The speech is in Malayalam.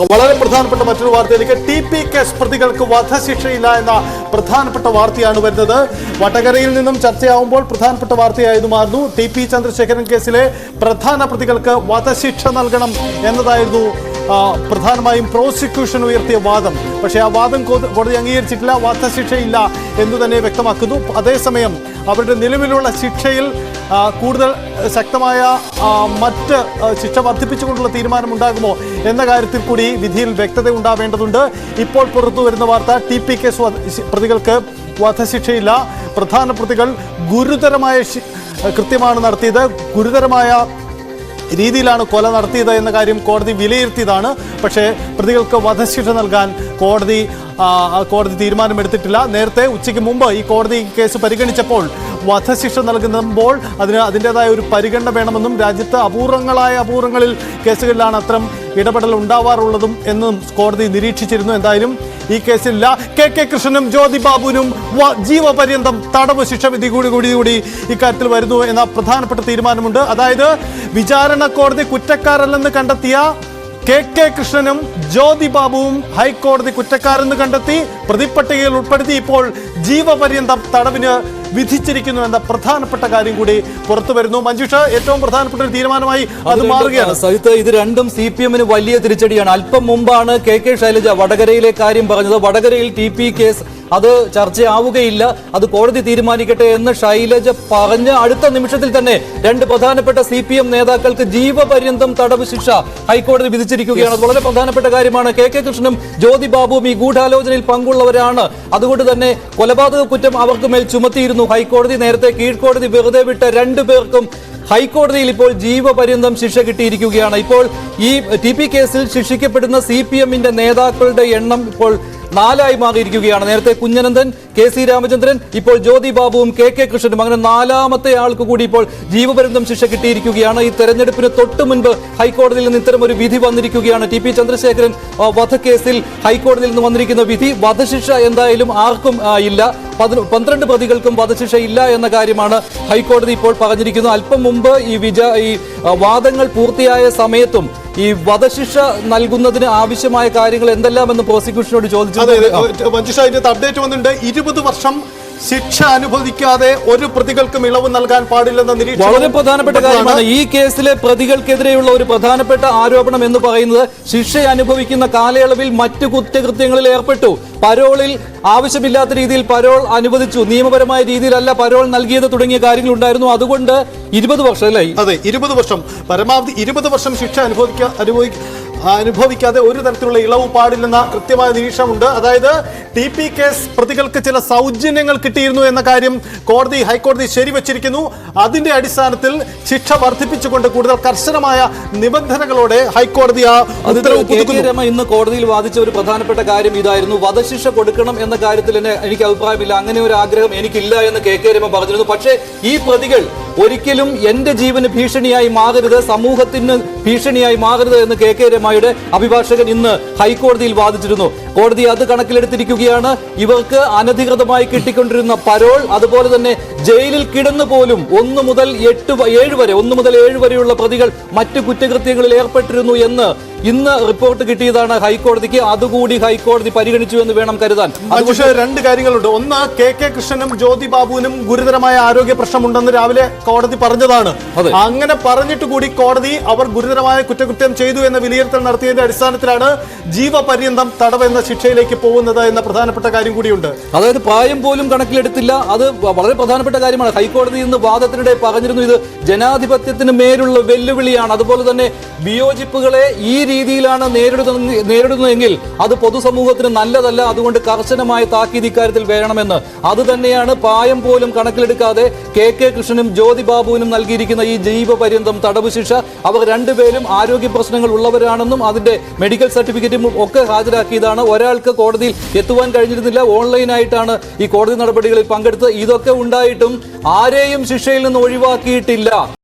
വളരെ പ്രധാനപ്പെട്ട മറ്റൊരു വാർത്തയിലേക്ക് TP കേസ് പ്രതികൾക്ക് വധശിക്ഷയില്ല എന്ന പ്രധാനപ്പെട്ട വാർത്തയാണ് വരുന്നത്. വടകരയിൽ നിന്നും ചർച്ചയാവുമ്പോൾ പ്രധാനപ്പെട്ട വാർത്തയായിരുന്നു മാറുന്നു. TP ചന്ദ്രശേഖരൻ കേസിലെ പ്രധാന പ്രതികൾക്ക് വധശിക്ഷ നൽകണം എന്നതായിരുന്നു പ്രധാനമായും പ്രോസിക്യൂഷൻ ഉയർത്തിയ വാദം. പക്ഷേ ആ വാദം കോടതി അംഗീകരിച്ചിട്ടില്ല. വധശിക്ഷയില്ല എന്ന് തന്നെ വ്യക്തമാക്കുന്നു. അതേസമയം അവരുടെ നിലവിലുള്ള ശിക്ഷയിൽ കൂടുതൽ ശക്തമായ മറ്റ് ശിക്ഷ വർദ്ധിപ്പിച്ചുകൊണ്ടുള്ള തീരുമാനമുണ്ടാകുമോ എന്ന കാര്യത്തിൽ കൂടി വിധിയിൽ വ്യക്തത ഉണ്ടാവേണ്ടതുണ്ട്. ഇപ്പോൾ പുറത്തു വരുന്ന വാർത്ത TP കേസ് പ്രതികൾക്ക് വധശിക്ഷയില്ല. പ്രധാന പ്രതികൾ ഗുരുതരമായ കൃത്യമാണ് നടത്തിയത്, ഗുരുതരമായ രീതിയിലാണ് കൊല നടത്തിയത് എന്ന കാര്യം കോടതി വിലയിരുത്തിയതാണ്. പക്ഷേ പ്രതികൾക്ക് വധശിക്ഷ നൽകാൻ കോടതി തീരുമാനമെടുത്തിട്ടില്ല. നേരത്തെ ഉച്ചയ്ക്ക് മുമ്പ് ഈ കോടതി കേസ് പരിഗണിച്ചപ്പോൾ വധശിക്ഷ നൽകുമ്പോൾ അതിൻ്റെതായ ഒരു പരിഗണന വേണമെന്നും രാജ്യത്ത് അപൂർവങ്ങളിൽ കേസുകളിലാണ് അത്തരം ഇടപെടൽ ഉണ്ടാവാറുള്ളതും എന്നും കോടതി നിരീക്ഷിച്ചിരുന്നു. എന്തായാലും ഈ കേസിൽ KK കൃഷ്ണനും ജ്യോതി ബാബുവിനും ജീവപര്യന്തം തടവ് ശിക്ഷ വിധി കൂടി ഇക്കാര്യത്തിൽ വരുന്നു എന്ന പ്രധാനപ്പെട്ട തീരുമാനമുണ്ട്. അതായത് വിചാരണ കോടതി കുറ്റക്കാരല്ലെന്ന് കണ്ടെത്തിയ KK കൃഷ്ണനും ജ്യോതി ബാബുവും ഹൈക്കോടതി കുറ്റക്കാരെന്ന് കണ്ടെത്തി പ്രതിപ്പട്ടികയിൽ ഉൾപ്പെടുത്തി ഇപ്പോൾ ജീവപര്യന്തം തടവിന് വിധിച്ചിരിക്കുന്നു എന്ന പ്രധാനപ്പെട്ട കാര്യം കൂടി പുറത്തു വരുന്നു. മഞ്ജുഷ, ഏറ്റവും പ്രധാനപ്പെട്ട ഒരു തീരുമാനമായി അത് മാറുകയാണ്. സഹിത്ത് ഇത് രണ്ടും CPM-ന് വലിയ തിരിച്ചടിയാണ്. അല്പം മുമ്പാണ് KK ശൈലജ വടകരയിലെ കാര്യം പറഞ്ഞത്. വടകരയിൽ TP കേസ് അത് ചർച്ചയാവുകയില്ല, അത് കോടതി തീരുമാനിക്കട്ടെ എന്ന് ശൈലജ പറഞ്ഞ് അടുത്ത നിമിഷത്തിൽ തന്നെ രണ്ട് പ്രധാനപ്പെട്ട CPM നേതാക്കൾക്ക് ജീവപര്യന്തം തടവ് ശിക്ഷ ഹൈക്കോടതി വിധിച്ചിരിക്കുകയാണ്. അത് വളരെ പ്രധാനപ്പെട്ട കാര്യമാണ്. KK കൃഷ്ണനും ജ്യോതി ബാബുവും ഈ ഗൂഢാലോചനയിൽ പങ്കുള്ളവരാണ്. അതുകൊണ്ട് തന്നെ കൊലപാതക കുറ്റം അവർക്ക് മേൽ ചുമത്തിയിരുന്നു ഹൈക്കോടതി. നേരത്തെ കീഴ്ക്കോടതി വെറുതെ വിട്ട രണ്ടുപേർക്കും ഹൈക്കോടതിയിൽ ഇപ്പോൾ ജീവപര്യന്തം ശിക്ഷ കിട്ടിയിരിക്കുകയാണ്. ഇപ്പോൾ ഈ TP കേസിൽ ശിക്ഷിക്കപ്പെടുന്ന CPM-ന്റെ നേതാക്കളുടെ എണ്ണം ഇപ്പോൾ 4 മാറിയിരിക്കുകയാണ്. നേരത്തെ കുഞ്ഞനന്ദൻ, KC രാമചന്ദ്രൻ, ഇപ്പോൾ ജ്യോതി ബാബുവും KK കൃഷ്ണനും, അങ്ങനെ 4ാമത്തെ ആൾക്ക് കൂടി ഇപ്പോൾ ജീവപര്യന്തം ശിക്ഷ കിട്ടിയിരിക്കുകയാണ്. ഈ തെരഞ്ഞെടുപ്പിന് തൊട്ട് മുൻപ് ഹൈക്കോടതിയിൽ നിന്ന് ഇത്തരം ഒരു വിധി വന്നിരിക്കുകയാണ്. TP ചന്ദ്രശേഖരൻ വധക്കേസിൽ ഹൈക്കോടതിയിൽ നിന്ന് വന്നിരിക്കുന്ന വിധി വധശിക്ഷ എന്തായാലും ആർക്കും ഇല്ല. 12 പ്രതികൾക്കും വധശിക്ഷ ഇല്ല എന്ന കാര്യമാണ് ഹൈക്കോടതി ഇപ്പോൾ പറഞ്ഞിരിക്കുന്നത്. അല്പം മുമ്പ് ഈ വാദങ്ങൾ പൂർത്തിയായ സമയത്തും ഈ വധശിക്ഷ നൽകുന്നതിന് ആവശ്യമായ കാര്യങ്ങൾ എന്തെല്ലാമെന്ന് പ്രോസിക്യൂഷനോട് ചോദിച്ചു. മഞ്ജുഷ, ഇതിന്റെ അപ്ഡേറ്റ് വന്നിട്ടുണ്ട്. 20 വർഷം ശിക്ഷ അനുഭവിക്കാതെ ഒരു പ്രതികൾക്കും ഇളവ് നൽകാൻ പാടില്ലെന്ന നിരീക്ഷണം വളരെ പ്രധാനപ്പെട്ട കാര്യമാണ്. ഈ കേസിലെ പ്രതികൾക്കെതിരെയുള്ള ഒരു പ്രധാനപ്പെട്ട ആരോപണം എന്ന് പറയുന്നത് ശിക്ഷ അനുഭവിക്കുന്ന കാലയളവിൽ മറ്റു കുറ്റകൃത്യങ്ങളിൽ ഏർപ്പെട്ടു, പരോളിൽ ആവശ്യമില്ലാത്ത രീതിയിൽ പരോൾ അനുവദിച്ചു, നിയമപരമായ രീതിയിലല്ല പരോൾ നൽകിയത് തുടങ്ങിയ കാര്യങ്ങൾ ഉണ്ടായിരുന്നു. അതുകൊണ്ട് 20 വർഷം അല്ലേ? അതെ, 20 വർഷം, പരമാവധി 20 വർഷം ശിക്ഷ അനുഭവിക്കാതെ ഒരു തരത്തിലുള്ള ഇളവ് പാടില്ലെന്ന കൃത്യമായ നിരീക്ഷണമുണ്ട്. അതായത് TP കേസ് പ്രതികൾക്ക് ചില സൗജന്യങ്ങൾ കിട്ടിയിരുന്നു എന്ന കാര്യം ഹൈക്കോടതി ശരിവച്ചിരിക്കുന്നു. അതിന്റെ അടിസ്ഥാനത്തിൽ ശിക്ഷ വർദ്ധിപ്പിച്ചുകൊണ്ട് കൂടുതൽ കർശനമായ നിബന്ധനകളോടെ ഹൈക്കോടതി ഇന്ന് കോടതിയിൽ വാദിച്ച ഒരു പ്രധാനപ്പെട്ട കാര്യം ഇതായിരുന്നു. വധശിക്ഷ കൊടുക്കണം എന്ന കാര്യത്തിൽ എനിക്ക് അഭിപ്രായമില്ല, അങ്ങനെ ഒരു ആഗ്രഹം എനിക്കില്ല എന്ന് KK രമ പറഞ്ഞിരുന്നു. പക്ഷേ ഈ പ്രതികൾ ഒരിക്കലും എന്റെ ജീവന് ഭീഷണിയായി മാറരുത്, സമൂഹത്തിന് ഭീഷണിയായി മാറരുത് എന്ന് KK രമയുടെ അഭിഭാഷകൻ ഇന്ന് ഹൈക്കോടതിയിൽ വാദിച്ചിരുന്നു. കോടതി അത് കണക്കിലെടുത്തിരിക്കുകയാണ്. ഇവർക്ക് അനധികൃതമായി കിട്ടിക്കൊണ്ടിരുന്ന പരോൾ, അതുപോലെ തന്നെ ജയിലിൽ കിടന്നു പോലും 1 മുതൽ 7 വരെയുള്ള പ്രതികൾ മറ്റു കുറ്റകൃത്യങ്ങളിൽ ഏർപ്പെട്ടിരുന്നു എന്ന് ഇന്ന് റിപ്പോർട്ട് കിട്ടിയതാണ് ഹൈക്കോടതിക്ക്. അതുകൂടി ഹൈക്കോടതി പരിഗണിച്ചു എന്ന് വേണം കരുതാൻ. പക്ഷേ 2 കാര്യങ്ങളുണ്ട്. ഒന്ന്, KK കൃഷ്ണനും ജ്യോതി ബാബുവിനും ഗുരുതരമായ ആരോഗ്യ പ്രശ്നമുണ്ടെന്ന് രാവിലെ കോടതി പറഞ്ഞതാണ്. അങ്ങനെ പറഞ്ഞിട്ട് കൂടി കോടതി അവർ ഗുരുതരമായ കുറ്റകൃത്യം ചെയ്തു എന്ന വിലയിരുത്തൽ നടത്തിയതിന്റെ അടിസ്ഥാനത്തിലാണ് ജീവപര്യന്തം തടവ് എന്ന ശിക്ഷയിലേക്ക് പോകുന്നത് എന്ന പ്രധാനപ്പെട്ട കാര്യം കൂടിയുണ്ട്. അതായത് പ്രായം പോലും കണക്കിലെടുത്തില്ല. അത് വളരെ പ്രധാനപ്പെട്ട കാര്യമാണ്. ഹൈക്കോടതി ഇന്ന് വാദത്തിനിടെ പറഞ്ഞിരുന്നു ഇത് ജനാധിപത്യത്തിന് മേലുള്ള വെല്ലുവിളിയാണ്. അതുപോലെ തന്നെ വിയോജിപ്പുകളെ ഈ രീതിയിലാണ് നേരിടുന്നതെങ്കിൽ അത് പൊതുസമൂഹത്തിന് നല്ലതല്ല. അതുകൊണ്ട് കർശനമായ താക്കീത് ഇക്കാര്യത്തിൽ വേണമെന്ന്. അത് തന്നെയാണ് പ്രായം പോലും കണക്കിലെടുക്കാതെ KK കൃഷ്ണനും ജ്യോതി ബാബുവിനും നൽകിയിരിക്കുന്ന ഈ ജീവപര്യന്തം തടവ് ശിക്ഷ. അവർ രണ്ടുപേരും ആരോഗ്യ പ്രശ്നങ്ങൾ ഉള്ളവരാണെന്നും അതിന്റെ മെഡിക്കൽ സർട്ടിഫിക്കറ്റും ഒക്കെ ഹാജരാക്കിയതാണ്. ഒരാൾക്ക് കോടതിയിൽ എത്തുവാൻ കഴിഞ്ഞിരുന്നില്ല, ഓൺലൈനായിട്ടാണ് ഈ കോടതി നടപടികളിൽ പങ്കെടുത്തത്. ഇതൊക്കെ ഉണ്ടായിട്ടും ആരെയും ശിക്ഷയിൽ നിന്ന് ഒഴിവാക്കിയിട്ടില്ല.